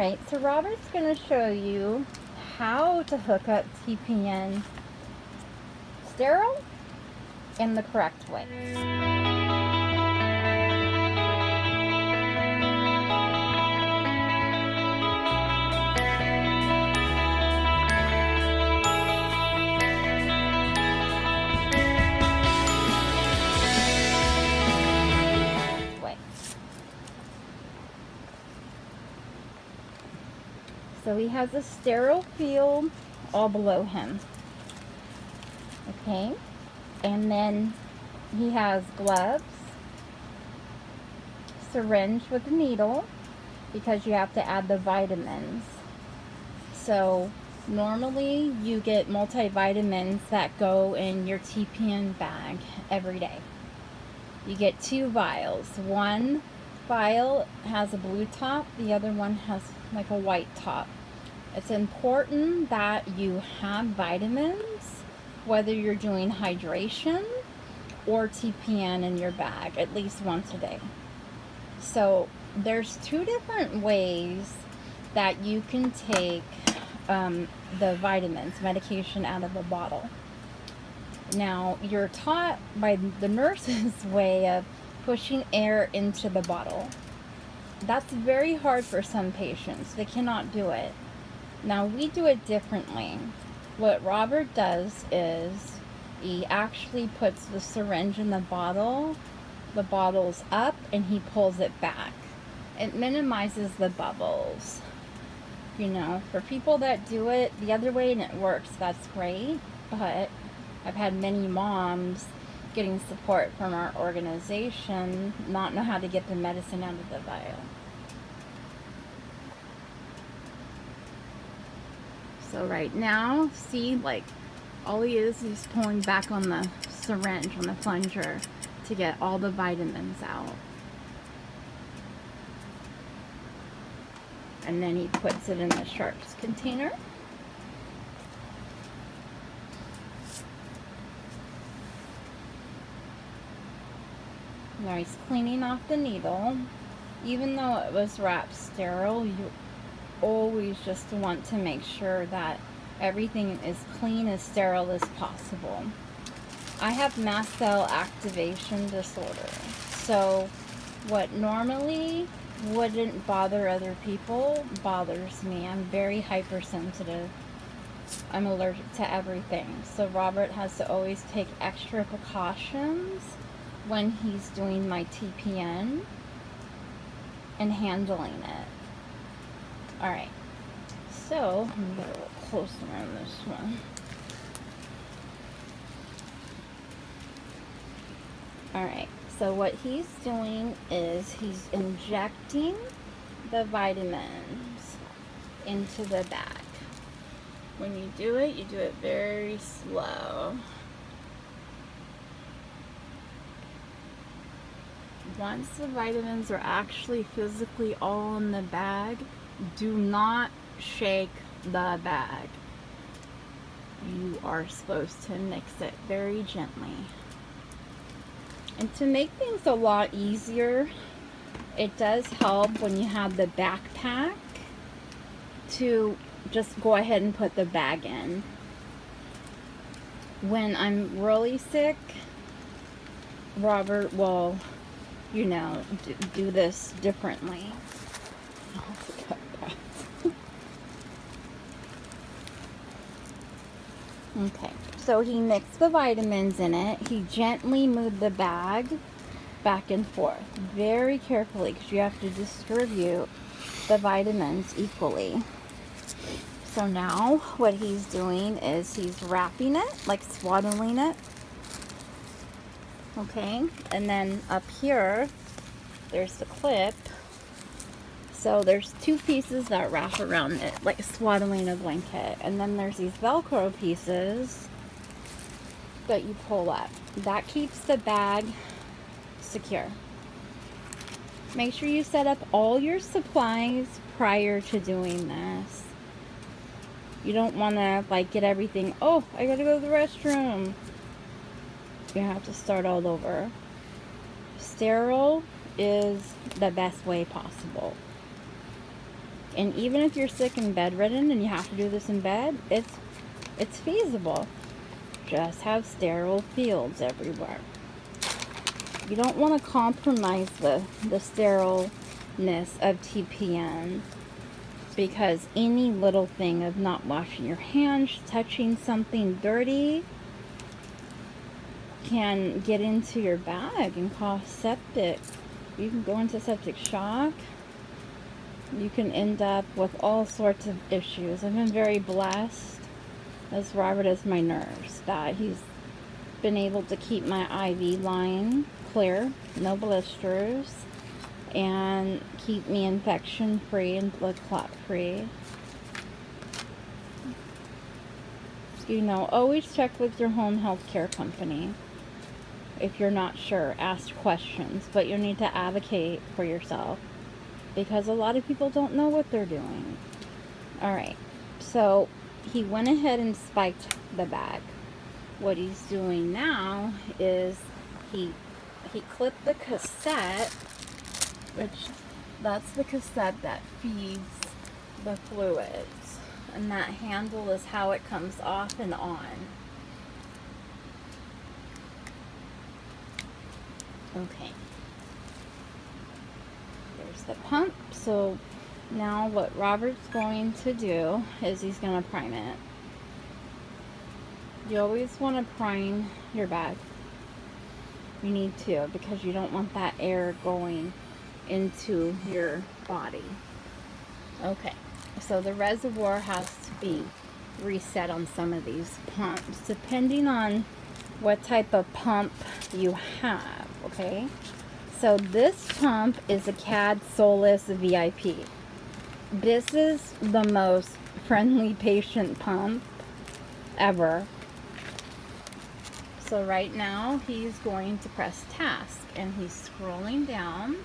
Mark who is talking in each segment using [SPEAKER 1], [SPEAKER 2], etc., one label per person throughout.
[SPEAKER 1] Alright, so Robert's going to show you how to hook up TPN sterile in the correct way. So he has a sterile field all below him. Okay, and then he has gloves, syringe with a needle, because you have to add the vitamins. So normally you get multivitamins that go in your TPN bag every day. You get 2 vials. One vial has a blue top, the other one has like a white top. It's important that you have vitamins, whether you're doing hydration or TPN in your bag, at least once a day. So there's 2 different ways that you can take the vitamins, medication out of a bottle. Now, you're taught by the nurse's way of pushing air into the bottle. That's very hard for some patients. They cannot do it. Now, we do it differently. What Robert does is he actually puts the syringe in the bottle's up, and he pulls it back. It minimizes the bubbles. You know, for people that do it the other way and it works, that's great. But I've had many moms getting support from our organization not know how to get the medicine out of the vial. So right now, see, like, all he is, he's pulling back on the syringe, on the plunger, to get all the vitamins out. And then he puts it in the sharps container. Now he's cleaning off the needle. Even though it was wrapped sterile, you always just want to make sure that everything is clean, as sterile as possible. I have mast cell activation disorder, so what normally wouldn't bother other people bothers me. I'm very hypersensitive. I'm allergic to everything. So Robert has to always take extra precautions when he's doing my TPN and handling it. Alright, so let me get a little closer on this one. Alright, so what he's doing is he's injecting the vitamins into the bag. When you do it very slow. Once the vitamins are actually physically all in the bag, do not shake the bag. You are supposed to mix it very gently. And to make things a lot easier, it does help when you have the backpack to just go ahead and put the bag in. When I'm really sick, Robert will, you know, do this differently. Okay, so he mixed the vitamins in it. He gently moved the bag back and forth very carefully, because you have to distribute the vitamins equally. So now what he's doing is he's wrapping it, like swaddling it. Okay, and then up here there's the clip. So there's 2 pieces that wrap around it, like swaddling a blanket. And then there's these Velcro pieces that you pull up. That keeps the bag secure. Make sure you set up all your supplies prior to doing this. You don't want to, like, get everything, oh, I gotta go to the restroom. You have to start all over. Sterile is the best way possible. And even if you're sick and bedridden and you have to do this in bed, it's feasible. Just have sterile fields everywhere. You don't want to compromise the sterileness of TPN, because any little thing of not washing your hands, touching something dirty, can get into your bag and cause septic. You can go into septic shock. You can end up with all sorts of issues. I've been very blessed, as Robert is my nurse, that he's been able to keep my IV line clear, no blisters, and keep me infection free and blood clot free. You know, always check with your home health care company. If you're not sure, ask questions, but you need to advocate for yourself, because a lot of people don't know what they're doing. Alright, so he went ahead and spiked the bag. What he's doing now is he clipped the cassette, which that's the cassette that feeds the fluids, and that handle is how it comes off and on. Okay, there's the pump. So now what Robert's going to do is he's going to prime it. You always want to prime your bag. You need to, because you don't want that air going into your body. Okay, so the reservoir has to be reset on some of these pumps, depending on what type of pump you have. Okay, so this pump is a CADD Solus VIP. This is the most friendly patient pump ever. So right now he's going to press task, and he's scrolling down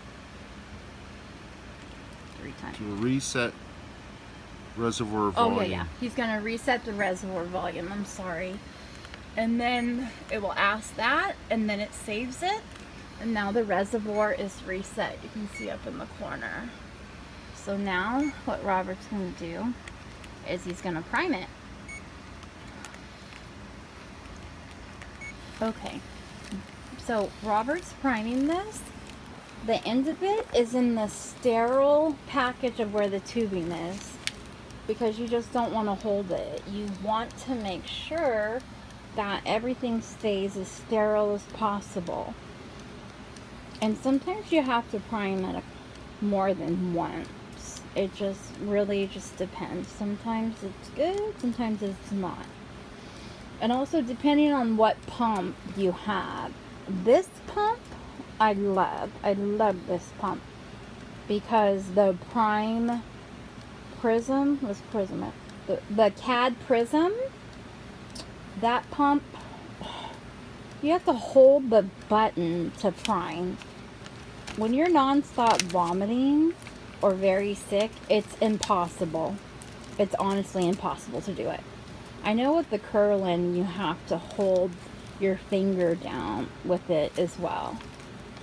[SPEAKER 1] 3 times.
[SPEAKER 2] To reset reservoir volume.
[SPEAKER 1] Oh yeah. He's going to reset the reservoir volume. I'm sorry. And then it will ask that, and then it saves it. And now the reservoir is reset. You can see up in the corner. So now what Robert's going to do is he's going to prime it. Okay. So Robert's priming this. The end of it is in the sterile package of where the tubing is, because you just don't want to hold it. You want to make sure that everything stays as sterile as possible. And sometimes you have to prime it more than once. It just really just depends. Sometimes it's good, sometimes it's not. And also depending on what pump you have. This pump I love this pump, because the prime prism was the CADD prism, that pump, you have to hold the button to prime. When you're non-stop vomiting or very sick, it's impossible. It's honestly impossible to do it. I know with the Curlin you have to hold your finger down with it as well.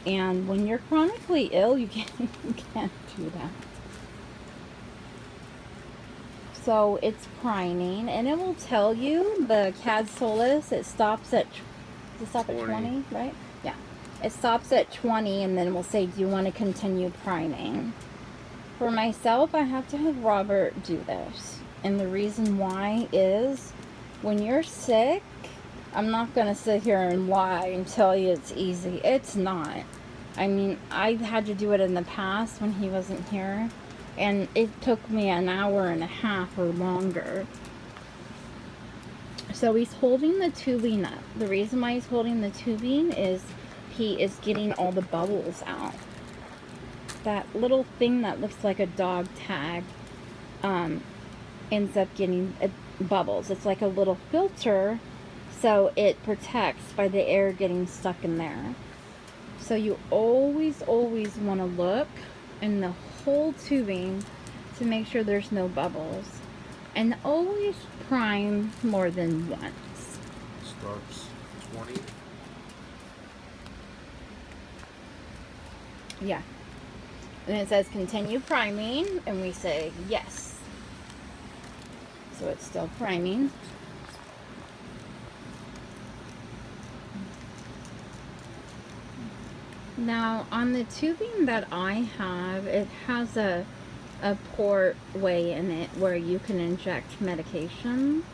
[SPEAKER 1] And when you're chronically ill, you can't do that. So it's priming, and it will tell you the CADD Solus, it stops at, does it stop at 20, right? Yeah. It stops at 20, and then it will say, do you want to continue priming? For myself, I have to have Robert do this. And the reason why is, when you're sick, I'm not going to sit here and lie and tell you it's easy. It's not. I mean, I had to do it in the past when he wasn't here, and it took me an hour and a half or longer. So he's holding the tubing up. The reason why he's holding the tubing is he is getting all the bubbles out. That little thing that looks like a dog tag ends up getting bubbles. It's like a little filter, so it protects by the air getting stuck in there. So you always want to look in the whole tubing to make sure there's no bubbles. And always prime more than once.
[SPEAKER 2] Starts 20.
[SPEAKER 1] Yeah. And it says continue priming, and we say yes. So it's still priming. Now on the tubing that I have, it has a port way in it where you can inject medication.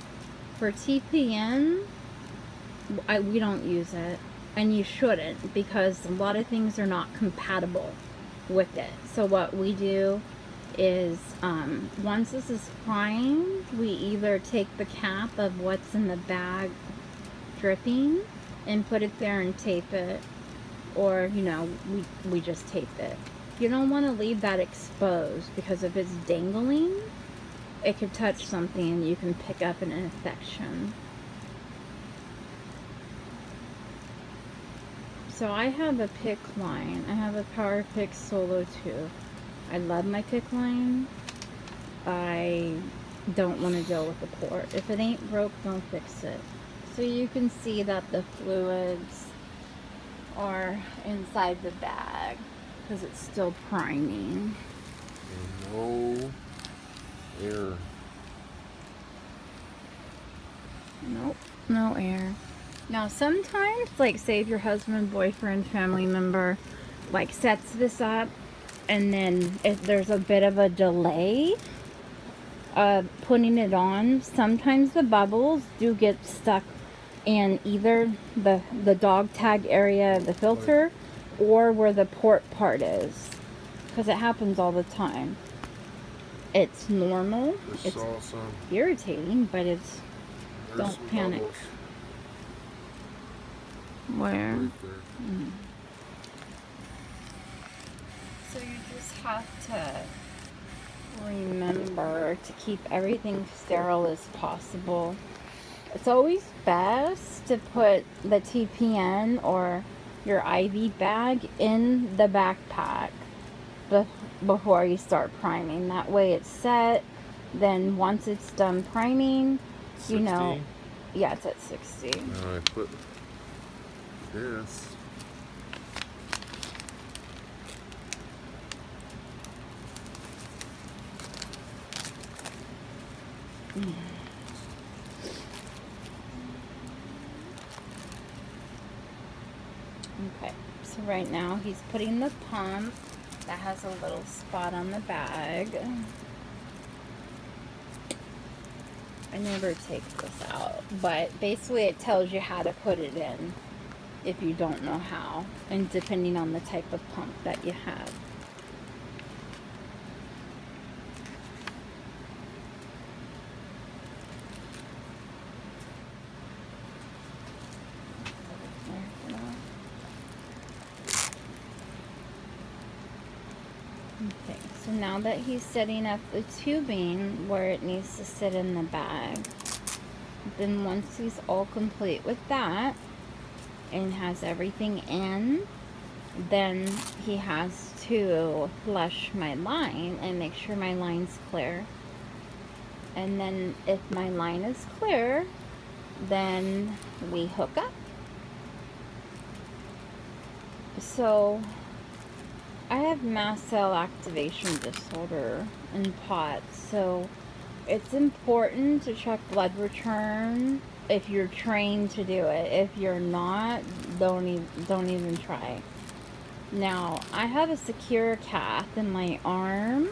[SPEAKER 1] For TPN, we don't use it, and you shouldn't, because a lot of things are not compatible with it. So what we do is once this is primed, we either take the cap of what's in the bag dripping and put it there and tape it, or you know, we just tape it. You don't want to leave that exposed, because if it's dangling, it could touch something and you can pick up an infection. So I have a pick line. I have a Power Pick Solo 2. I love my pick line. I don't want to deal with the port. If it ain't broke, don't fix it. So you can see that the fluids are inside the bag because it's still priming.
[SPEAKER 2] And no air.
[SPEAKER 1] Nope, no air. Now sometimes, like say if your husband, boyfriend, family member like sets this up, and then if there's a bit of a delay putting it on, sometimes the bubbles do get stuck in either the dog tag area of the filter or where the port part is, because it happens all the time. It's normal. It's irritating, but it's, don't panic.
[SPEAKER 2] Bubbles.
[SPEAKER 1] Where?
[SPEAKER 2] Right there.
[SPEAKER 1] So you just have to remember to keep everything sterile as possible. It's always best to put the TPN or your IV bag in the backpack before you start priming. That way it's set. Then once it's done priming,
[SPEAKER 2] 60.
[SPEAKER 1] you know, yeah, it's at 60.
[SPEAKER 2] Now I put this.
[SPEAKER 1] Okay, so right now he's putting the pump that has a little spot on the bag. I never take this out, but basically it tells you how to put it in if you don't know how, and depending on the type of pump that you have. Okay, so now that he's setting up the tubing where it needs to sit in the bag, then once he's all complete with that and has everything in, then he has to flush my line and make sure my line's clear. And then if my line is clear, then we hook up. So I have mast cell activation disorder in POTS, so it's important to check blood return if you're trained to do it. If you're not, don't even try. Now, I have a secure cath in my arm,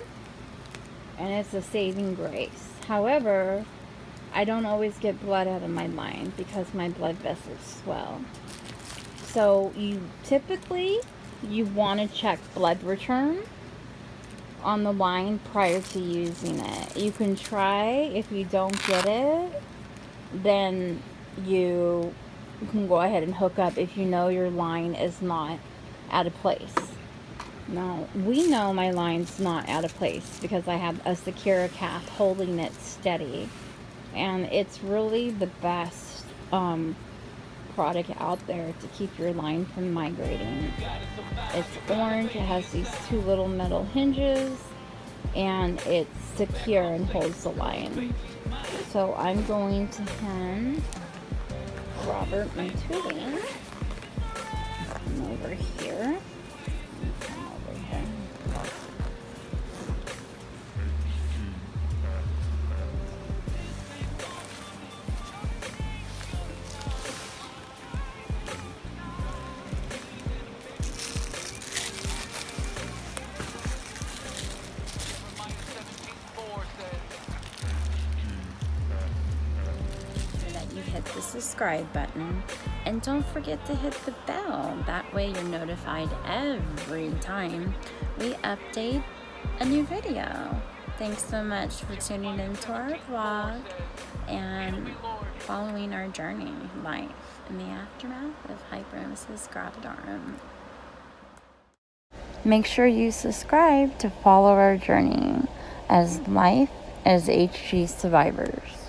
[SPEAKER 1] and it's a saving grace. However, I don't always get blood out of my line because my blood vessels swell. So you typically want to check blood return on the line prior to using it. You can try. If you don't get it, then you can go ahead and hook up if you know your line is not out of place. Now, we know my line's not out of place because I have a secure cath holding it steady, and it's really the best product out there to keep your line from migrating. It's orange, it has these two little metal hinges, and it's secure and holds the line. So I'm going to hand Robert my tubing. Come over here. Come over here. the subscribe button, and don't forget to hit the bell. That way you're notified every time we update a new video. Thanks so much for tuning into our vlog and following our journey, life in the aftermath of hyperemesis gravidarum. Make sure you subscribe to follow our journey as life as HG survivors.